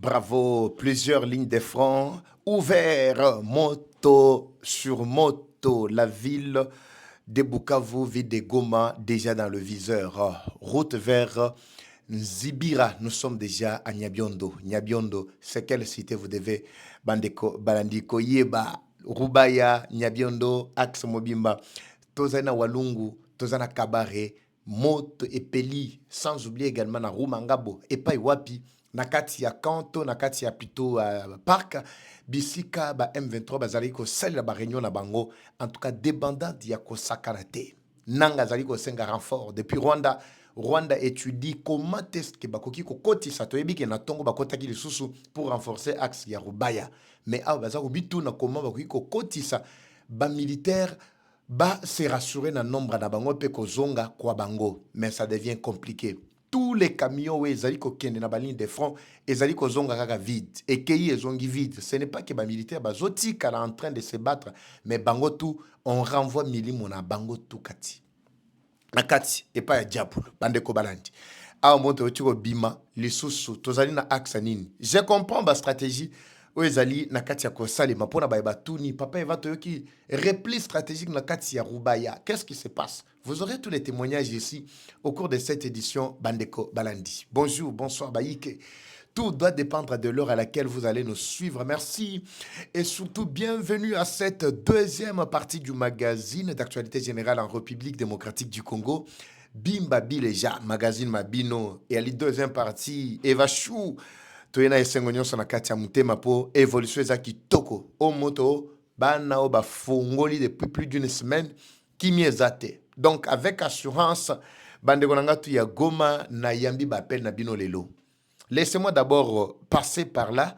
Bravo, plusieurs lignes de front ouvertes, moto sur moto. La ville de Bukavu, ville de Goma, déjà dans le viseur. Route vers Nzibira, nous sommes déjà à Nyabiondo. Nyabiondo, c'est quelle cité vous devez Bandeko, Balandiko, Yeba, Rubaya, Nyabiondo, Axe Mobimba, Tozana Walungu, Tozana Kabare, Moto et Peli, sans oublier également na Rumangabo, et Wapi, nakati ya Kanto, nakati ya Pito Park, Bisika, ba M23, bazaliko, celle ba réunion na bango, en tout cas, débandant ya Kosakarate. Nanga zaliko senga renfort. Depuis Rwanda, Rwanda étudie comment est-ce que bakoki ko koti sa toyebi ke na tongo bakotaki lisusu pour renforcer axe ya Rubaya. Mais ah baza bitu na comment bakoki ko koti sa ba militaire ba se rassurer na nombre na bango pe ko zonga kwa bango. Mais ça devient compliqué. Tous les camions où ils ko kende na ba ligne de front, ils ko zonga kaka vide. Et kei zongi vide. Ce n'est pas que ba militaire ba zoti kala en train de se battre, mais bango tout on renvoie milimo na bango tout kati. Nakati et pas ya diable bande ko balandi a monte otiko bima lisusu tozali na axe nini. Je comprends ba stratégie o ezali nakati ya kosalema pona ba batuni papa eva toyoki repli stratégique nakati ya Rubaya. Qu'est-ce qui se passe? Vous aurez tous les témoignages ici au cours de cette édition Bandeko Balandi. Bonjour, bonsoir Baïke. Tout doit dépendre de l'heure à laquelle vous allez nous suivre. Merci et surtout bienvenue à cette deuxième partie du magazine d'actualité générale en République démocratique du Congo. Bimba Bileja, magazine Mabino. Et à la deuxième partie, Eva Chou. Toyena esengonyo sona katia mutema po évolution za kitoko. O moto bana o ba fongoli depuis plus d'une semaine qui miezate. Donc avec assurance bande konanga tu ya Goma na yambi ba appel na bino lelo. Laissez-moi d'abord passer par là.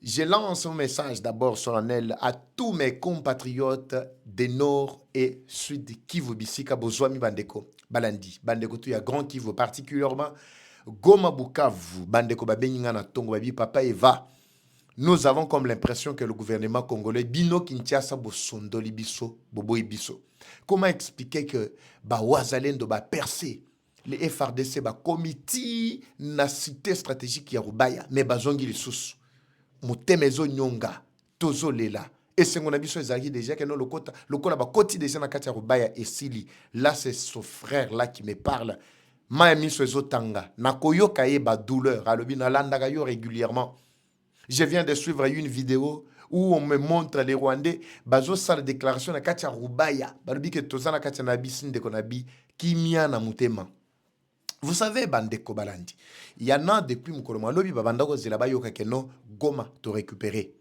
Je lance un message d'abord solennel à tous mes compatriotes des Nord et Sud Kivu, Bisika, Bozwami, Bandeko, Balandi, Bandeko, tu y a Grand Kivu, particulièrement Goma, Bukavu, Bandeko, Babeninga, na Tongo, Babi, Papa Eva. Nous avons comme l'impression que le gouvernement congolais, Bino Kinshasa, Bosondo, Libiso, Bobo Ibiso. Comment expliquer que Wazalendo va percer? Les FRDC ba comité na cité stratégique ya Rubaya mais bazongi lisusu mutemezo nyonga tozo lela et c'est mon abiso ezaki déjà que non lokola ba koti déjà na kati ya Rubaya esili. Là c'est son frère là qui me parle ma miso ezotanga na koyoka ye ba douleur alobi na landaka yo régulièrement. Je viens de suivre une vidéo où on me montre les Rwandais bazo sa déclaration na kati ya Rubaya balobi que tozana kati na bisine de konabi kimia na mutema. Vous savez, Bandeko Balandi, il y en a depuis Moukoloma, lobi babandako zelaba yoka keno Goma te récupérer.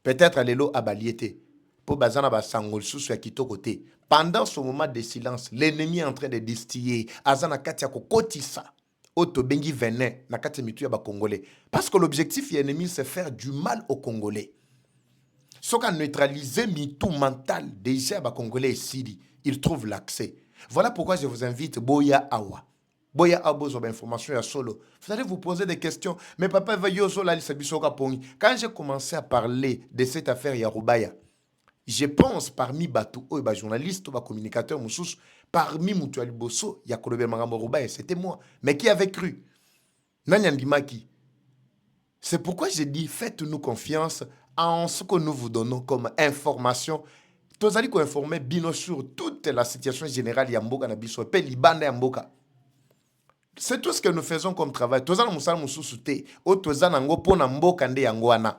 Peut-être lelo abaliete pour bazana ba sangol susu ya kitoko te. Pendant ce moment de silence, l'ennemi est en train de distiller azana katia ko kotisa auto bengi venin na katia mitu ya ba congolais parce que l'objectif de l'ennemi c'est faire du mal aux Congolais. Sauf qu'à neutraliser mitu mental déjà ba congolais ici, il trouve l'accès. Voilà pourquoi je vous invite Boya Awa. Boya Abozo information ya solo. Vous allez vous poser des questions. Mais papa va yozo la lisabisoka pongi. Quand j'ai commencé à parler de cette affaire ya Rubaya, je pense parmi Batou ou ba journaliste ou ba communicateur moussous, parmi Mutuali Bosso, ya Kolobel Magambo Rubaya, c'était moi. Mais qui avait cru? Nanyandimaki. C'est pourquoi j'ai dit faites-nous confiance en ce que nous vous donnons comme information. Tozali ko informer bino sur toute la situation générale ya mboka na biso pe libanda ya mboka. C'est tout ce que nous faisons comme travail. Tozana musala mususu te, o tozana ngo pona mboka nde yango wana.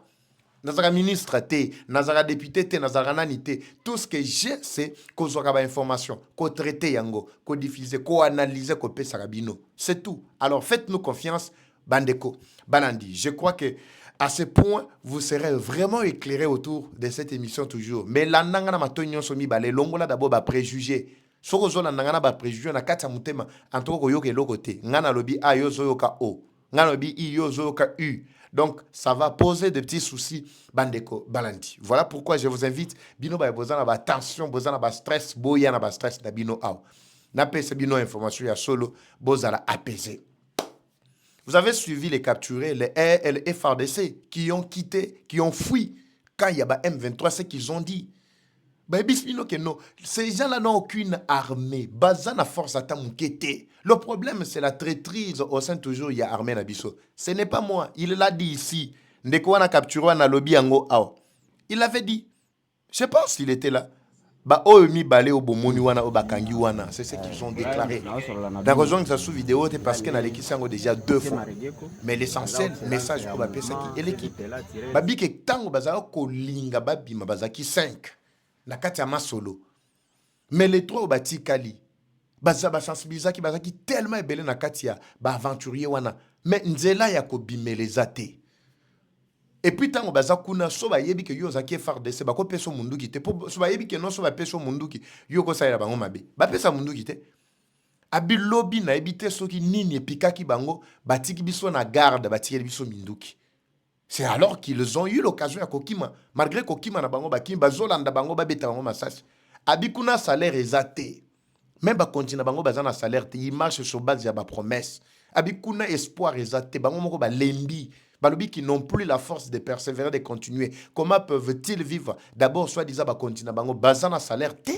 Nazara ministre te, nazara député te, nazara nani te. Tout ce que j'ai c'est ko zoka ba information, ko traiter yango, ko diffuser, ko analyser, ko pesa rabino. C'est tout. Alors faites-nous confiance, Bandeko, Balandi. Je crois que à ce point, vous serez vraiment éclairé autour de cette émission toujours. Mais la nangana matonyo somi balé longola d'abord ba préjugé. Soko zola nangana ba préjugé na kati ya mutema antoko koyoka eloko te. Ngana lobi a yo zoyoka o. Ngana lobi i yo zoyoka u. Donc ça va poser de petits soucis Bandeko Balandi. Voilà pourquoi je vous invite bino ba bozana ba tension, bozana ba stress, boya na ba stress na bino aw. Na pese bino information ya solo bozala apaisé. Vous avez suivi les capturés, les FRDC qui ont quitté, qui ont fui quand il y a M23, ce qu'ils ont dit. Ces gens-là n'ont aucune armée. Bazana force à t'amouqueter. Le problème, c'est la traîtrise au sein toujours, il y a armée Nabiso. Ce n'est pas moi. Il l'a dit ici. Ndeko a capturé un lobby ango ao. Il l'avait dit. Je pense qu'il était là. Ba oemi balé au bomoni wana au bakangi wana. C'est ce qu'ils ont déclaré. Dans raison que ça sous vidéo, c'est parce qu'on a l'équipe déjà 2 fois. Mais l'essentiel, message pour la PSA qui est l'équipe. Babi ke tango bazao ko linga babi mabazaki 5. Na kati ya masolo. Mais les 3 bati kali. Baza ba sensibiliser ki bazaki tellement ebele na kati ya ba aventurier wana. Mais nzela ya ko bimeleza te. Et puis tango baza kuna so ba yebi ke yo zaki FARDC ba ko peso munduki te. So ba yebi ke non so ba peso munduki yo ko saira bango mabe. Ba pesa munduki te. Abi lobby na ebite soki nini epikaki bango batiki biso na garde batiki biso minduki. C'est alors qu'ils ont eu l'occasion à Kokima. Malgré Kokima na bango bakimi bazolanda bango babeta bango masasi. Abikuna salaire exaté. Même ba continue bango bazana salaire te, il marche sur base ya ba promesse. Abikuna espoir exaté bango moko ba lembi. Balobi qui n'ont plus la force de persévérer, de continuer. Comment peuvent-ils vivre? D'abord soit disant ba continue bango bazana salaire te,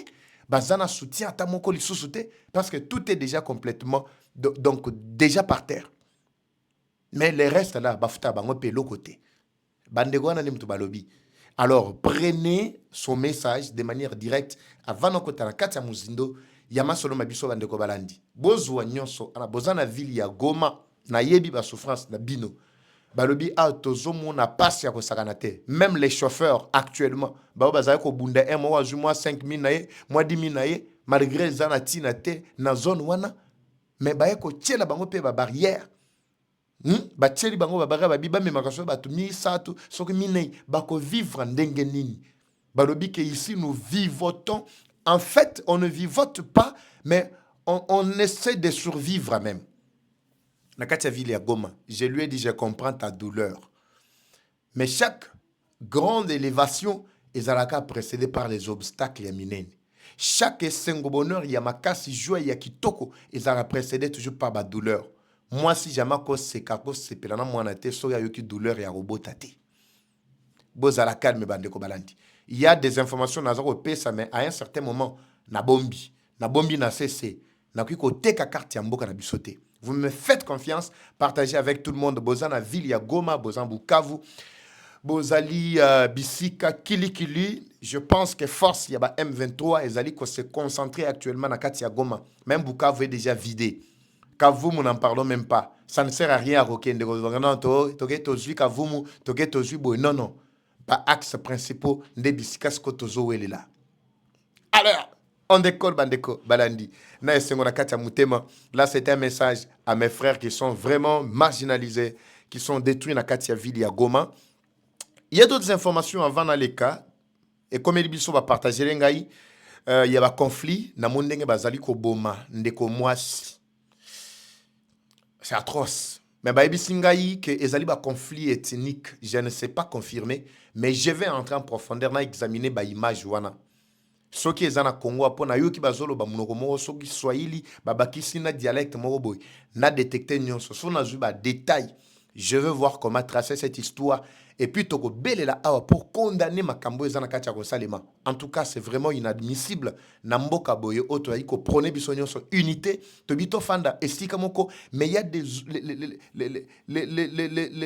bazana soutien ta moko lisusu te parce que tout est déjà complètement donc déjà par terre. Mais les restes là, bafuta bango pe l'autre côté. Bandegwana nimtu balobi. Alors, prenez son message de manière directe avant d'entrer na kati ya muzindo yama solo mabiso bandeko balandi. Bozwa nyonso ana bozana ville ya Goma na yebi ba souffrance na bino. Balobi a tozomo na passe ya ko sakana te. Même les chauffeurs actuellement, ba bazaya ko bunda un mois ju mois 5000 naye, mois 10000 naye, malgré zana tina te na zone wana, mais ba ko tiela bango pe ba barrière. Batieli bango babara babiba me makaso batu mi satu soki minei bako vivre ndenge nini. Balobi que ici nous vivotons. En fait, on ne vivote pas, mais on essaie de survivre même. Nakatia ville ya Goma, je lui ai dit je comprends ta douleur. Mais chaque grande élévation est précédée par les obstacles ya minene. Chaque sengo bonheur ya makasi joie ya kitoko est précédé toujours par la douleur. Moi, si jamais c'est kako c'est pelana mwana te so ya yoki douleur ya robota te. Bozala calme bandeko balandi. Il y a des informations dans le pesa mais à un certain moment na bombi na cessé na kuiko teka carte ya mboka na bisoté. Vous me faites confiance, partagez avec tout le monde bozana ville ya Goma, bozan Bukavu, bozali Bisika Kilikili. Je pense que force ya ba M23 ezali ko se concentrer actuellement na kati ya Goma. Même Bukavu est déjà vidé. Kavumu n'en parlons même pas. Ça ne sert à rien à roquer. Non, non. Pas axe principaux de Bisikas Kotozo est là. Alors, on décolle Bandeko Balandi. Là, c'est un message à mes frères qui sont vraiment marginalisés, qui sont détruits dans Katia Ville à Goma. Il y a d'autres informations avant dans les cas. Et comme Elibiso va partager les gars, il y a un conflit. Na mondenge bazali ko boma ndeko mwasi. C'est atroce. Mais bah ebisingai que ezali ba conflit ethnique, je ne sais pas confirmer, mais je vais entrer en profondeur na examiner ba image wana. Soki ezana Congo apona yoki bazolo ba munoko moko soki Swahili ba bakisi na dialecte moko boy na détecter nyonso so na zu ba détail. Je veux voir comment tracer cette histoire et puis toko belela awa pour condamner makambo ezana kati ya kosalema. En tout cas, c'est vraiment inadmissible na mboka boye oto aiko prôner biso nyonso unité to bito fanda estika moko mais il y a des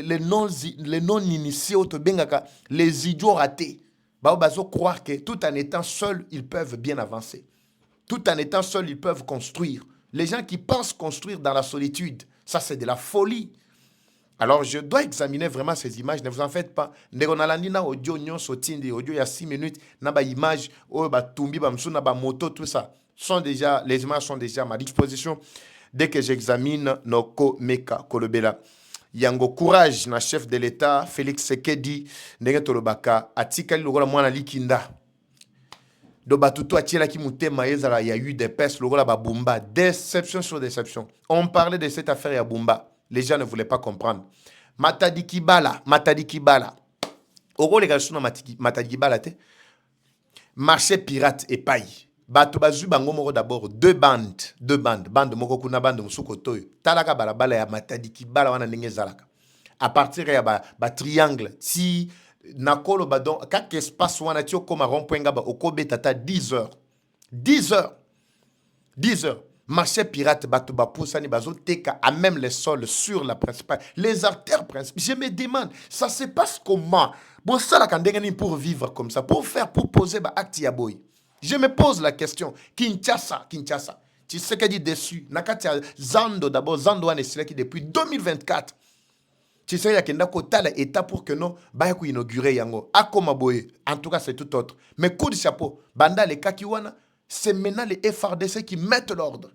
les non initiés auto bengaka les idiots ratés. Bao bazo croire que tout en étant seuls, ils peuvent bien avancer. Tout en étant seuls, ils peuvent construire. Les gens qui pensent construire dans la solitude, ça c'est de la folie. Alors, je dois examiner vraiment ces images. Ne vous en faites pas. Ndegonalandi audio nyon sotindi audio il y a 6 minutes na ba image o ba tumbi ba msuna ba moto tout ça sont déjà les images sont déjà à ma disposition dès que j'examine noko meka kolobela. Yango courage na chef de l'État Félix Sekedi ndenge tolobaka atikali lokola mwana likinda. Do batuto atiela ki mutema ezala il y a eu des pestes lokola ba Bumba, déception sur déception. On parlait de cette affaire ya Bumba. Les gens ne voulaient pas comprendre. Matadi Kibala. Oro les gars sont Matadi Kibala te. Marché pirate et paille. Bato bazu bango moko d'abord deux bandes, bande moko kuna bande musuko toyo. Talaka balabala ya Matadi Kibala wana ndenge zalaka. À partir ya ba triangle ti nakolo badon quand espace wana ti okoma rond-point ngaba okobeta 10 heures 10 heures 10 heures marché pirate bato bapusani bazo teka à même les sols sur la principale les artères principales. Je me demande ça se passe comment bon ça la kandengani pour vivre comme ça pour poser ba acte ya boy. Je me pose la question Kinshasa tu sais qu'elle dit dessus nakati Zando d'abord Zando ane sila qui depuis 2024 tu sais, il y a un état pour que non, bah inaugurer yango. Akoma boye. En tout cas, c'est tout autre. Mais coup de chapeau, banda les kakiwana, c'est maintenant les FRDC qui mettent l'ordre.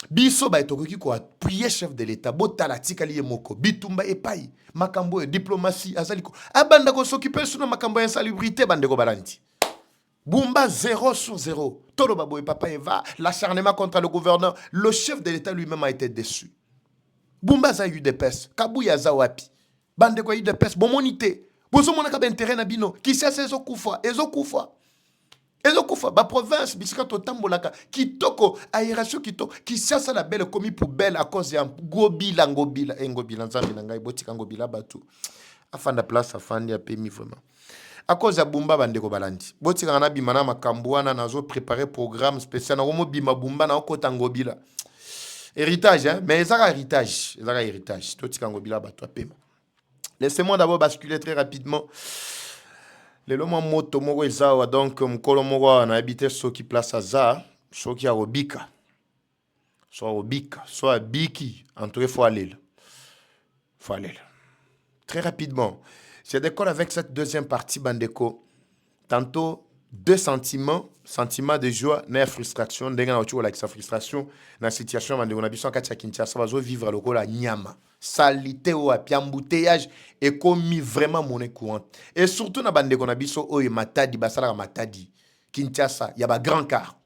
Biso ba etokoki ko appuyer chef de l'état, botala tikali moko, bitumba epai, makambo diplomatie azaliko. Abanda ko s'occuper sur makambo insalubrité bande ko balanti. Bumba 0 sur 0. Tolo baboye papa Eva, l'acharnement contre le gouverneur, le chef de l'état lui-même a été déçu. Bumba za eu de pes, kabuya za wapi. Bande ko eu de pes, bon monité. Bozo monaka ba intérêt na bino, ki sia ezo kufa. Ba province bisika to tambolaka, kitoko aération kitoko, ki sia la belle commis poubelle à cause ya ngobila nzambi na ngai botika ngobila batu. Afanda place afandi ya pemi vraiment. À cause ya bumba bande ko balandi. Botika na bimana makambwana nazo préparer programme spécial na romo bima bumba na okota ngobila. Héritage, hein? Mais ça héritage. Laissez-moi d'abord basculer très rapidement. Le lomo moto moko ezawa donc mkolo moko na habité ceux qui place à za, ceux qui a robika. Soit biki, en tout cas faut aller. Très rapidement. C'est d'accord avec cette deuxième partie bandeko. Tantôt deux sentiments de joie na frustration ndenge na ocho like sa frustration na situation bandeko na biso kati ya Kinshasa bazo vivre lokola nyama salité ou api embouteillage et commis vraiment monnaie courante et surtout na bandeko na biso oyo matadi basala matadi Kinshasa ya ba grand car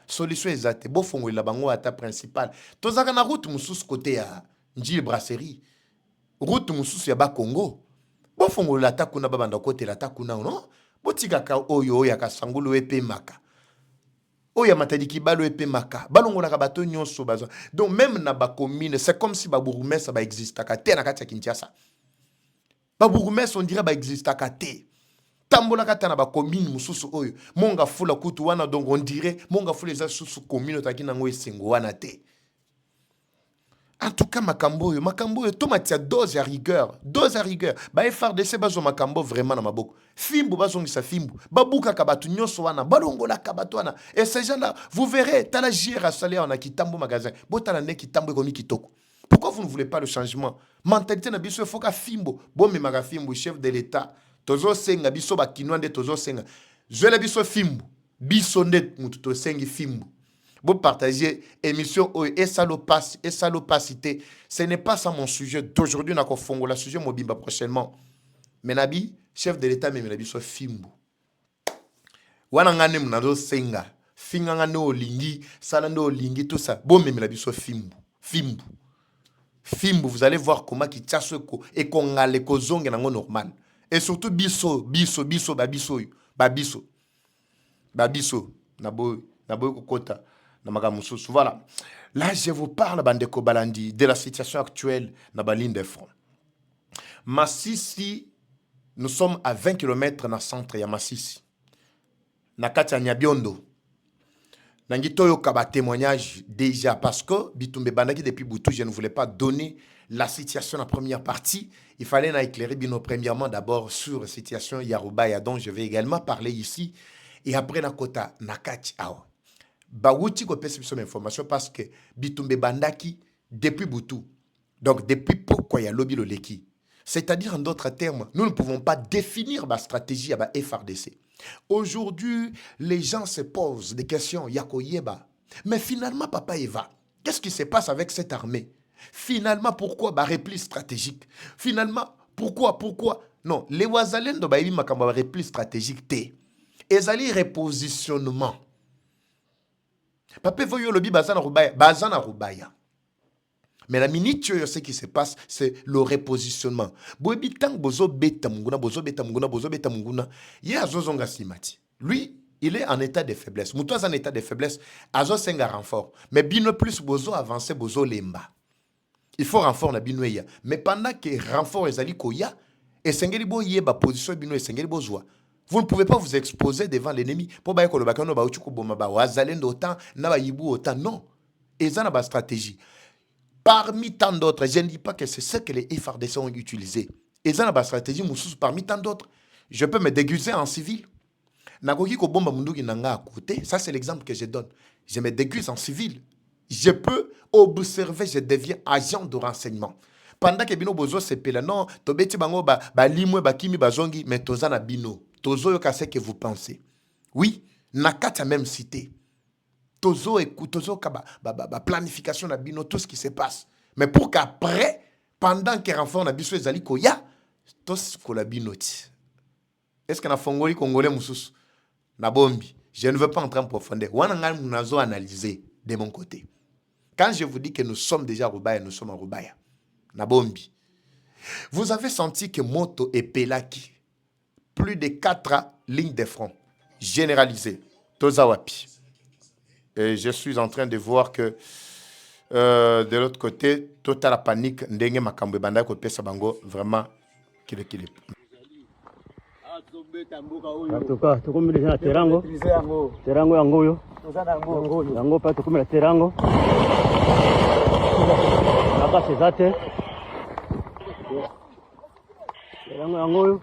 solution exacte bo fongola la bango ata principal tozaka na route mususu côté ya Njili brasserie route mususu ya ba Congo bo fongola ata kuna ba banda côté la ata kuna non botikaka oyo ya kasangulu epe maka oya matadi kibalo epe maka balongolaka bato nyonso bazo donc même na ba commune c'est comme si ba bourgmestre ba existaka te na kati ya Kinshasa ba bourgmestre on dirait ba existaka te tambola kata na ba commune mususu oyo monga fula kutu wana donc on dirait monga fula eza susu commune takina ngo esengo wana te. En tout cas, makambo to matia dose à rigueur. Ba FRDC bazo makambo vraiment na maboko. Fimbu bazongisa fimbu. Babuka kabatu nyonso wana, balongola kabatu wana. Et ces gens-là, vous verrez, tala jira salé en a kitambo magasin. Botala ne kitambo ekomi kitoko. Pourquoi vous ne voulez pas le changement? Mentalité na biso foka fimbo. Bon me maga fimbu chef de l'état. Tozo senga biso ba kinwande tozo senga. Je la biso fimbu. Biso net mutu to sengi fimbu. Vous partagez émission et salopacité. Ce n'est pas ça mon sujet d'aujourd'hui. N'a Fongo la sujet mobimba prochainement. Menabi chef de l'état mais menabi soit fimbu. Wana ngane mnado senga. Finga ngane olingi, salando olingi tout ça. Bon mais menabi soit fimbu. Fimbu vous allez voir comment qui tchasse ko et qu'on a les kozonge nango normal. Et surtout biso babiso nabo kokota. Voilà. Là, je vous parle, Bandeko Balandi, de la situation actuelle dans la ligne de front. Massissi, nous sommes à 20 km dans le centre de Massissi. Nakati Nyabiondo. Nangitoyo Kaba témoignage déjà parce que Bitumbe Bandaki depuis Boutou, je ne voulais pas donner la situation en première partie. Il fallait éclairer Bino premièrement d'abord sur la situation Yarubaya dont je vais également parler ici. Et après Nakota Nakati Awa. Bawuti ko pesi biso information parce que Bitumbe Bandaki depuis Boutou. Donc depuis pourquoi il y a lobby loleki. C'est-à-dire en d'autres termes, nous ne pouvons pas définir ma stratégie à la FRDC. Aujourd'hui, les gens se posent des questions yakoyeba. Mais finalement papa Eva, qu'est-ce qui se passe avec cette armée? Finalement pourquoi repli stratégique? Finalement pourquoi non, les Wazalendo ba yima kamba repli stratégique té. Ezali repositionnement. Papa voyo lobi bazana rubaya. Mais la minute ce qui se passe c'est le repositionnement. Bobi tang bozo beta munguna. Ya zozonga simati. Lui, il est en état de faiblesse. Moutois en état de faiblesse, azo senga renfort. Mais bino plus bozo avancer bozo lemba. Il faut renfort na binoya. Mais pendant que renfort ezali koya, Et sengeli bo yeba position bino et sengeli bo zwa. Vous ne pouvez pas vous exposer devant l'ennemi. Pour ba ekolo bakano ba uchuko boma ba wazalendo autant na ba yibu autant non. Et ça n'a pas stratégie. Parmi tant d'autres, je ne dis pas que c'est ce que les FARDC ont utilisé. Et ça n'a pas stratégie parmi tant d'autres. Je peux me déguiser en civil. Nagoki ko bomba munduki nanga à côté, ça c'est l'exemple que je donne. Je me déguise en civil. Je peux observer, je deviens agent de renseignement. Pendant que bino bozo se pela non, tobeti bango ba limwe ba kimi bazongi, mais tozana bino. Tozo yo kase que vous pensez. Oui, nakata même cité. Tozo écoute, tozo ka ba planification na bino, tout ce qui se passe. Mais pour qu'après, pendant que renfort na biso ezali koya, tos ko la binoti. Est-ce que na fongoli congolais mususu na bombi? Je ne veux pas entrer en profondeur. Wananga munazo analyser de mon côté. Quand je vous dis que nous sommes déjà à Rubaya, nous sommes à Rubaya. Nabombi. Vous avez senti que Moto et Pelaki, plus de 4 lignes de front, généralisées. Tozawapi. Et je suis en train de voir que de l'autre côté, toute la panique, Ndenge Makambe Banda Kope Sabango, vraiment, qu'il est. En tout cas, tu comme les terango, terango yangoyo, yango pas tu comme la terango. Là-bas c'est ça, terango yangoyo.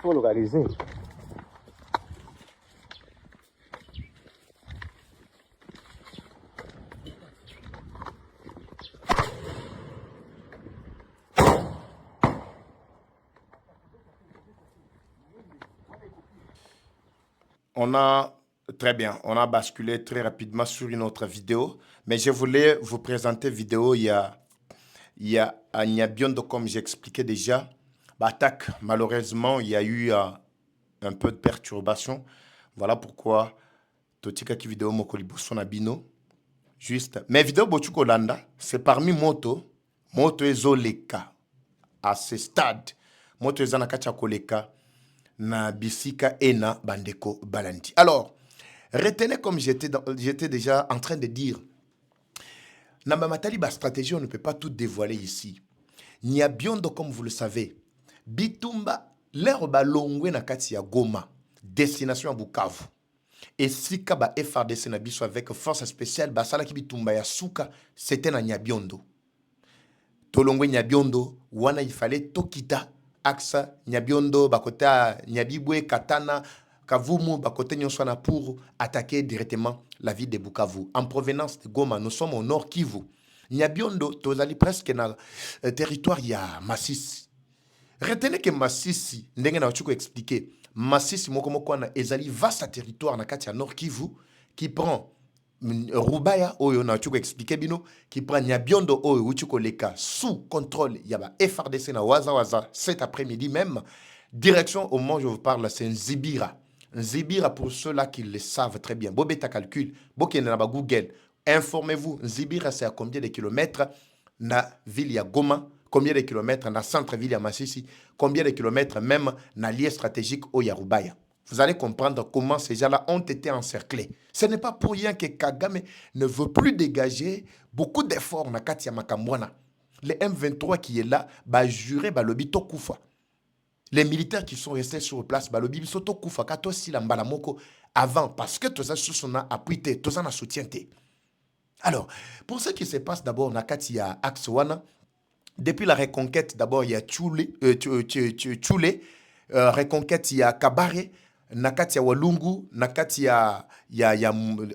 Faut localiser. On a, très bien, on a basculé très rapidement sur une autre vidéo, mais je voulais vous présenter une vidéo, il y a à Nyabiondo, comme j'expliquais déjà, attaque, malheureusement, il y a eu un peu de perturbation. Voilà pourquoi Totika qui vidéo Mokolibo Sonabino. Juste. Mais vidéo Bochuko Landa, c'est parmi Moto Ezoleka. À ce stade, Moto Ezanakacha Koleka, na Bisika Ena Bandeko Balanti. Alors, retenez comme j'étais déjà en train de dire, Namba Matali, ba stratégie, on ne peut pas tout dévoiler ici. Nyabiondo, comme vous le savez, Bitumba, l'air balongwe na kati ya Goma, destination à Bukavu. Et si Kaba FARDC na biso avec force spéciale, basala ki Bitumba ya Suka, c'était na Nyabiondo. Tolongwe Nyabiondo, wana il fallait Tokita, Aksa, Nyabiondo, Bakota, Nyabibwe, Katana, Kavumu, Bakote Nyonswana pour attaquer directement la ville de Bukavu. En provenance de Goma, nous sommes au nord Kivu. Nyabiondo, tozali presque na territoire ya Masisi. Retenez que Masisi, ndenge na chuko expliquer, Masisi moko na ezali vaste territoire na kati ya nord Kivu qui prend Rubaya oyo na chuko expliquer bino qui prend Nyabiondo oyo uchuko leka sous contrôle yaba FARDC na waza cet après-midi même. Direction au moment où je vous parle, c'est Nzibira. Nzibira pour ceux-là qui le savent très bien. Bobeta calcul, bokene na ba Google. Informez-vous, Nzibira c'est à combien de kilomètres na ville ya Goma, combien de kilomètres na centre-ville ya Masisi, combien de kilomètres même na lieu stratégique au Yarubaya. Vous allez comprendre comment ces gens-là ont été encerclés. Ce n'est pas pour rien que Kagame ne veut plus dégager beaucoup d'efforts na Katia Makambwana. Le M23 qui est là, bah juré, bah lobi to kufa. Les militaires qui sont restés sur place, bah lobi bisoto kufa kato si la mbalamoko avant parce que tout ça sous son appui, tout ça na soutien. Alors, pour ce qui se passe d'abord na Katia Axwana, depuis la reconquête, d'abord il y a Tchoulé, reconquête il y a Kabare, nakati ya Walungu, nakati ya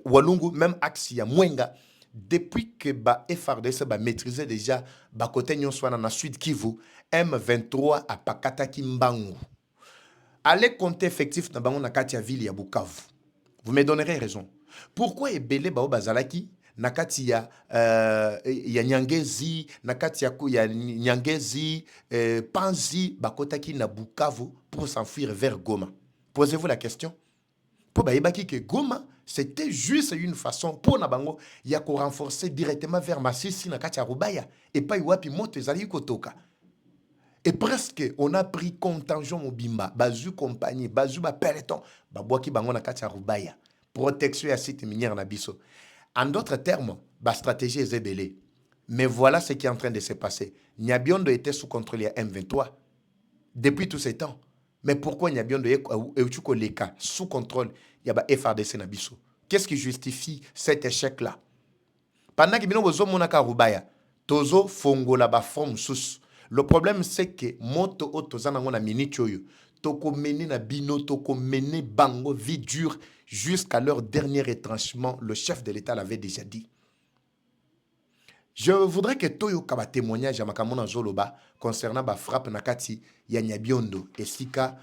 Walungu, même axe ya Mwenga. Depuis que ba FARDC ba maîtrisé déjà ba côté Nyonswana na Sud Kivu, M23 a pakata Kimbangu. Allez compter effectif na bango nakati ya ville ya Bukavu. Vous me donnerez raison. Pourquoi Ebele bao bazalaki na kati ya Nyangezi, na kati ya Nyangezi, Panzi bakotaki na Bukavu pour s'enfuir vers Goma. Posez-vous la question. Pour baïbaki que Goma, c'était juste une façon pour Nabango ya ko renforcer directement vers Masisi na kati ya Rubaya et pas iwapi moto ezali kotoka. Et presque on a pris contingent mobimba, bazu compagnie, bazu ba peloton, ba boaki bango na kati ya Rubaya. Protection ya site minière na biso. En d'autres termes, la stratégie est zébélée. Mais voilà ce qui est en train de se passer. Nyabiondo était sous contrôle de M23 depuis tous ces temps. Mais pourquoi Nyabiondo est sous contrôle il y a FRDC na biso? Qu'est-ce qui justifie cet échec-là? Pendant que nous monaka Rubaya, tozo fongola ba forme sous. Le problème c'est que moto otozana ngona minute yoyo. Toko mené na bino, toko mené bango vie dure jusqu'à leur dernier retranchement. Le chef de l'État l'avait déjà dit. Je voudrais que Toyo kaba témoignage à Makamona Zoloba concernant la frappe nakati ya Nyabiondo et Sika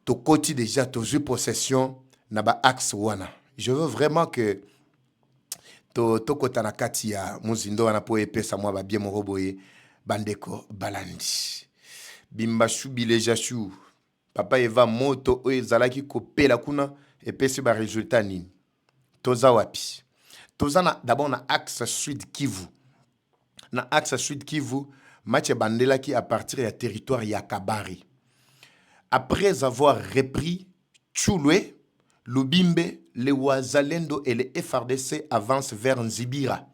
tokoti déjà tozu possession na ba axe wana. Je veux vraiment que tokota nakati ya muzindo wana po epesa mwa ba bien moroboye bandeko balandi. Bimba shubile jashu. Papa Eva moto o ezalaki kopela kuna epesi ba résultat nini. Toza wapi. Toza na d'abord na axe Sud Kivu. Na axe Sud Kivu, match bandela qui à partir du territoire ya Kabari. Après avoir repris Tchouloué, Lubimbe, les Ouazalendo et les FRDC avancent vers Nzibira,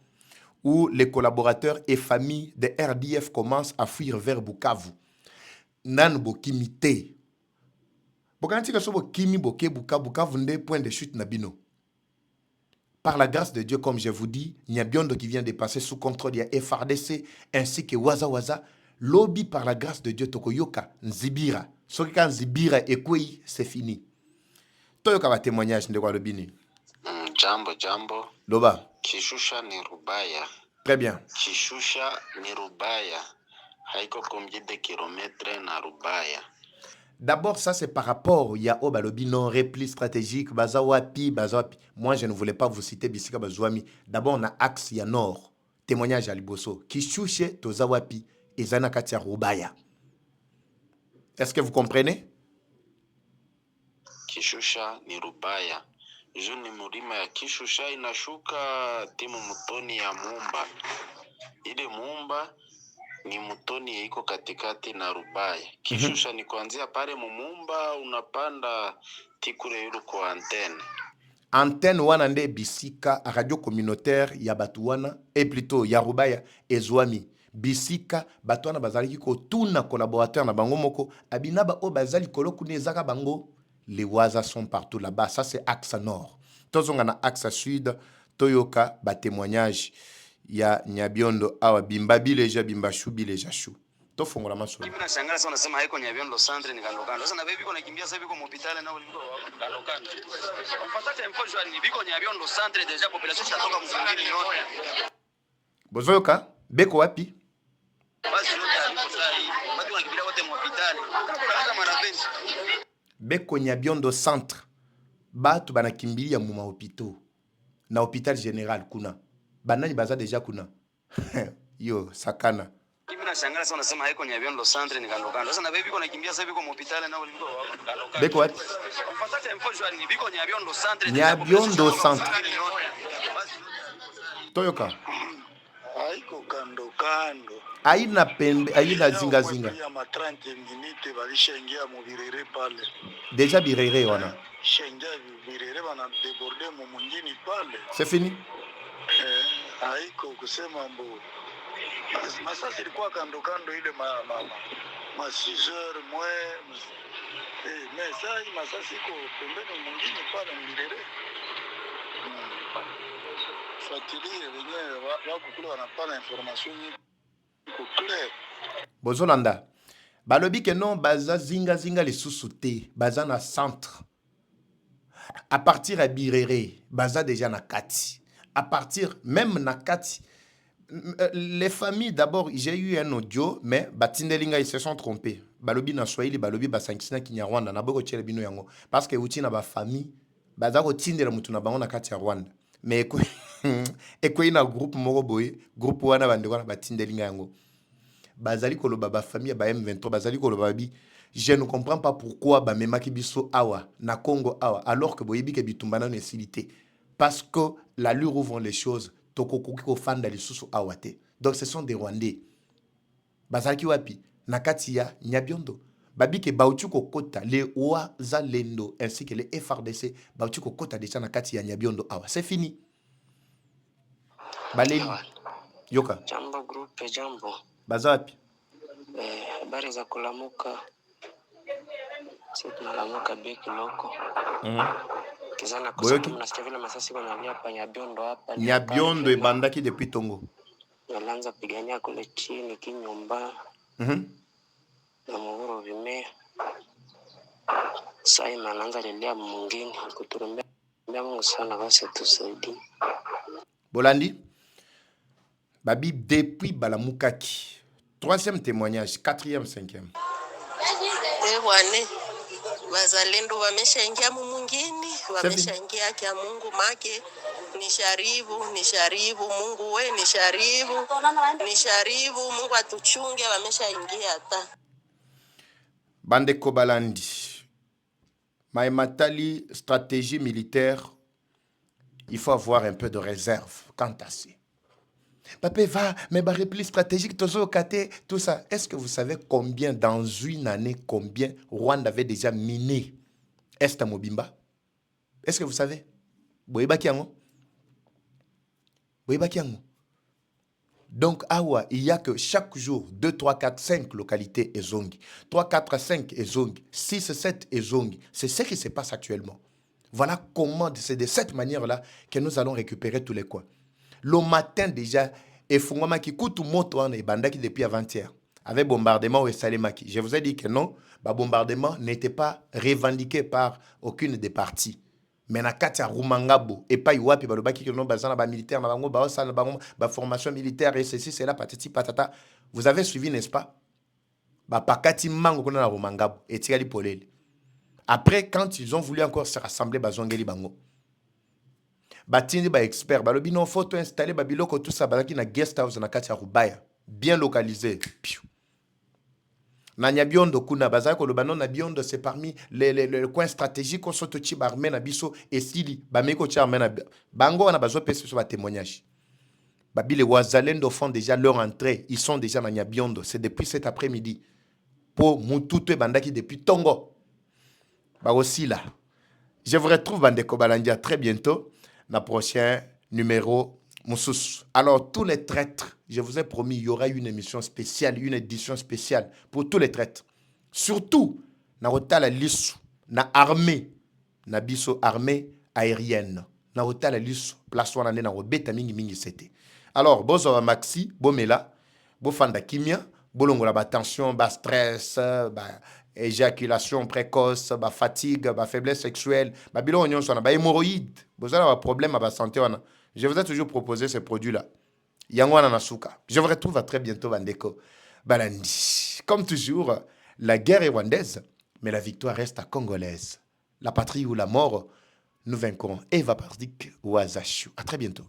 où les collaborateurs et familles de RDF commencent à fuir vers Bukavu. Nan bokimite. Bokantika sobo kimi boke Bukavu nde point de chute nabino. Par la grâce de Dieu, comme je vous dis, Nyabiondo qui vient de passer sous contrôle de FRDC ainsi que Waza Waza, lobby par la grâce de Dieu Tokoyoka, Nzibira. Soka Nzibira ekoi, c'est fini. Toyoka va témoignage de Walobini. Jambo. Loba. Kishusha ni Rubaya. Très bien. Kishusha ni Rubaya. Haiko combien de kilomètres na Rubaya. D'abord, ça c'est par rapport au Yao Balobi non repli stratégique, Bazawapi. Moi, je ne voulais pas vous citer Bisika Bazouami. D'abord, on a axe ya nord. Témoignage à Liboso. Kishushe Tozawapi et Zanakatia Rubaya. Est-ce que vous comprenez? Kishusha ni Rubaya. Juni murima ya Kishusha inashuka timu mutoni ya Mumba. Ile Mumba ni mutoni iko katikati na Rubaya. Kishusha ni kuanzia pale Mumba unapanda tikure yulu kwa antenne. Antenne wana nde Bisika radio communautaire ya Batuana et plutôt ya Rubaya Ezwami. Bisika Batuana bazali ko tuna collaborateur na bango moko abinaba o bazali koloku nezaka bango. Les Ouazas sont partout là-bas. Ça c'est axe nord. Tozonga na axe sud Toyoka ba témoignage ya Nyabiondo awa bimba bileja bimba shu bileja shu. Tofongola maso. Mimi nashangaa sana nasema haiko Nyabiondo centre ni kando kando. Sasa na baby biko nakimbia sasa biko hospitali na uliko kando kando. Mfatata mfosho ni biko Nyabiondo centre deja population shatoka mzingine yote. Bozoyoka beko wapi? Basi yote hapo sai. Watu wanakimbia wote hospitali. Kama maravenzi. Beko Nyabiondo centre. Batu banakimbilia mu mahopito. Na hôpital général kuna. Banani baza deja kuna. Yo sakana. Mimi nashangaa sana nasema haiko Nyabiondo centre ni kando kando. Sasa na baby biko nakimbia sasa biko hospitali na uliko kando kando. Beko wapi? Mfatata mfosho ni biko Nyabiondo centre. Nyabiondo centre. Toyoka. Haiko kando kando. Aina pembe, aina zinga zinga. Ya ma 30 minutes balishaingia mu Birere pale. Déjà Birere wana. Shengia Birere bana déborder mu mwingine pale. C'est fini? Haiko kusema mbo. Masasi ilikuwa kando kando ile ma 6 heures moins. Mais ça masasi iko pembeni mwingine pale Birere. Fuatilie wenyewe wako kule wanapana information iko clair. Bozolanda. Balobi que non baza zinga zinga les sous-soutés, baza na centre. À partir à Birere, baza déjà na Kati. À partir même na Kati. Les familles d'abord, j'ai eu un audio mais batindelinga ils se sont trompés. Balobi na Swahili, balobi basankisina Kinyarwanda na boko tshele bino yango parce que uti na ba famille baza ko tindela mutu na bango na Kati ya Rwanda. Mais Ekoyi na groupe moko boye, groupe wana bandeko na batindeli yango. Bazali koloba ba famille ba M23 bazali koloba bi. Je ne comprends pas pourquoi ba memaki biso awa na Congo awa alors que boyebi ke bitumbana na silité. Parce que la lure ouvre les choses, tokokoki ko fanda lisusu awa te. Donc ce sont des Rwandais. Bazali ki wapi na kati ya Nyabiondo. Babike bautu kokota les Wazalendo ainsi que les FRDC bautu kokota déjà na kati ya Nyabiondo awa. C'est fini. Baleli. Yoka. Jambo groupe jambo. Bazapi. Habari za kulamuka. Sisi tunalamuka beki loko. Kizana Boyoki. kusema nasikia vile masasi wanalia hapa Nyabiondo hapa. Nyabiondo ebandaki depuis Tongo. Wanaanza pigania kule chini Kinyumba. Na Muhuro vimea. Sasa anaanza lilia mwingine kuturumbia Mungu sana basi tusaidie. Bolandi. Babi depuis Balamukaki. Troisième témoignage, quatrième, cinquième. Wane wazalendo wameshaingia mwingine, wameshaingia kia Mungu make ni sharibu Mungu we ni sharibu Mungu atuchunge, wameshaingia hata. Bandeko Balandi. Maïmatali, stratégie militaire, il faut avoir un peu de réserve quant à ça. Papa va, mais bah repli stratégique, tout ça. Est-ce que vous savez combien, dans une année, combien Rwanda avait déjà miné Est Mobimba? Est-ce que vous savez? Donc, awa, il y a que chaque jour, 2, 3, 4, 5 localités Ezongi. 3, 4, 5 Ezongi. 6, 7 Ezongi. C'est ce qui se passe actuellement. Voilà comment, c'est de cette manière-là que nous allons récupérer tous les coins. Le matin déjà, et Fungoma qui coûte moto en Bandaki depuis avant-hier, avec bombardement ou Salemaki. Je vous ai dit que non, le bombardement n'était pas revendiqué par aucune des parties. Mais na katia Rumangabo et pas Iwapi balobaki que non bazana ba militaire na bango ba osala bango ba formation militaire et ceci c'est là patati patata. Vous avez suivi, n'est-ce pas? Ba pakati mango kona na Rumangabo et tigali polele. Après quand ils ont voulu encore se rassembler bazongeli bango. Batindi ba expert balobi non photo installer babiloko tout ça balaki na guest house na katia Rubaya bien localisé. Na Nyabiondo kuna bazaka koloba non na Biondo c'est parmi les coins stratégiques on soto chi barmé na biso et sili ba meko chi armé na bango na bazo pese sur ba témoignage. Babi les Wazalendo font déjà leur entrée, ils sont déjà na Nyabiondo, c'est depuis cet après-midi. Pour Mututu bandaki depuis Tongo. Ba aussi là. Je vous retrouve Bandeko Balandia très bientôt dans le prochain numéro Moussous. Alors, tous les traîtres, je vous ai promis, il y aura une émission spéciale, une édition spéciale pour tous les traîtres. Surtout, dans la liste, dans l'armée, dans biso armée aérienne. Dans la liste, place où on est dans le bêta mingi c'était. Alors, bozo maxi, bomela, bofanda kimia, bolongo la tension, bas stress, éjaculation précoce, fatigue, faiblesse sexuelle, bilon on a hémorroïdes, vous avez un problème à la santé. Je vous ai toujours proposé ce produit-là. Yangwana Nasuka. Je vous retrouve à très bientôt, Bandeko Balandi. Comme toujours, la guerre est rwandaise, mais la victoire reste à congolaise. La patrie ou la mort, nous vaincrons. Eva Pardik ou Azashu. À très bientôt.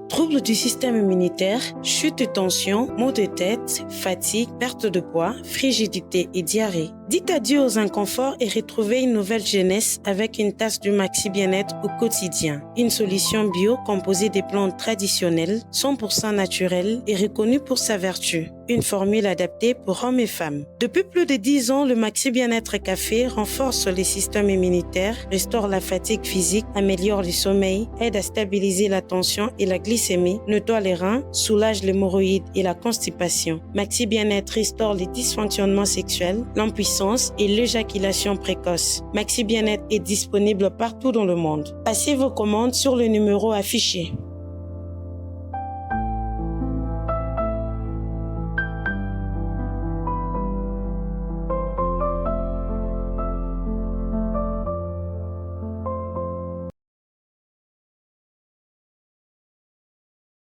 Troubles du système immunitaire, chute de tension, maux de tête, fatigue, perte de poids, frigidité et diarrhée. Dites adieu aux inconforts et retrouvez une nouvelle jeunesse avec une tasse du Maxi Bien-être au quotidien. Une solution bio composée des plantes traditionnelles, 100% naturelles et reconnue pour sa vertu. Une formule adaptée pour hommes et femmes. Depuis plus de 10 ans, le Maxi Bien-être Café renforce les systèmes immunitaires, restaure la fatigue physique, améliore le sommeil, aide à stabiliser la tension et la glycémie, nettoie les reins, soulage l'hémorroïde et la constipation. Maxi Bien-être restaure les dysfonctionnements sexuels, l'impuissance et l'éjaculation précoce. Maxi Bien-être est disponible partout dans le monde. Passez vos commandes sur le numéro affiché.